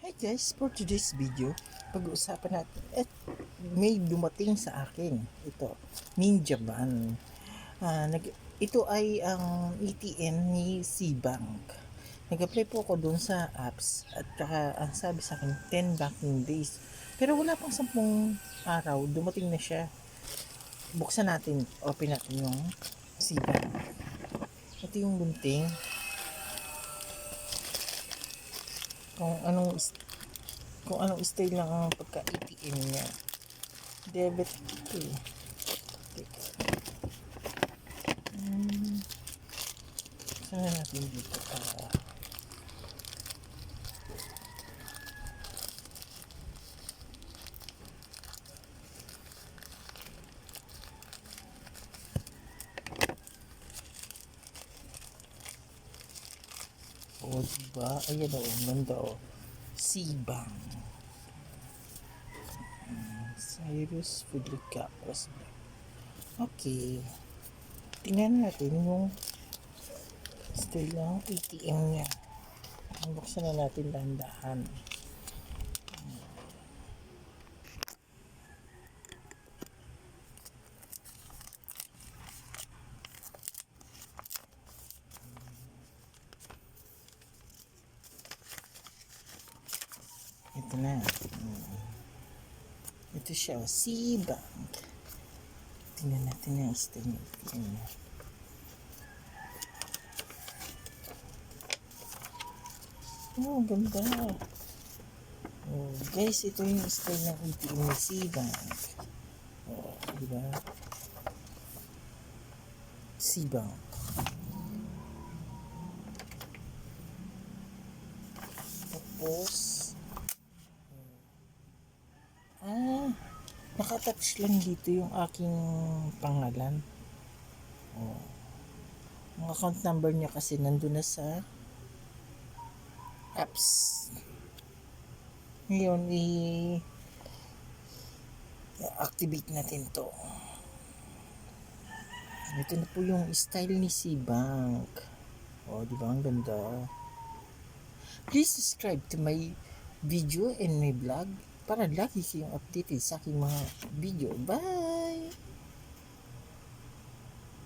Hi guys, for today's video, pag-uusapan natin may dumating sa akin. Ito, Ninja Van. Ito ay ang ATM ni Cbank. Nag-apply po ako dun sa apps at saka ang sabi sa akin 10 banking days. Pero wala pang 10 araw, dumating na siya. Buksan natin, open natin yung Cbank. Ito yung gunting. Kung anong style lang ang pagka-ATM niya. Debit ito eh. Teka. Saan na natin dito para diba? Ayan o, ganda o. Cbank. Cyrus Federica. Okay. Tingnan natin yung style ng ATM niya. Buksan na natin dahan-dahan. Ito na. Ito siya, Cbank. Tingnan natin yung style ng ATM niya. Oh, ganda. Oh, guys, ito yung style ng ATM ni Cbank. Oh, diba? Cbank. Tapos, nakatouch lang dito yung aking pangalan. Oh. Ang account number niya kasi nandun na sa apps. Ngayon, i-activate natin to. Ito na po yung style ni Cbank. Oh, di ba? Ang ganda. Please subscribe to my video and my vlog para lagi kayong updated sa aking mga video. Bye!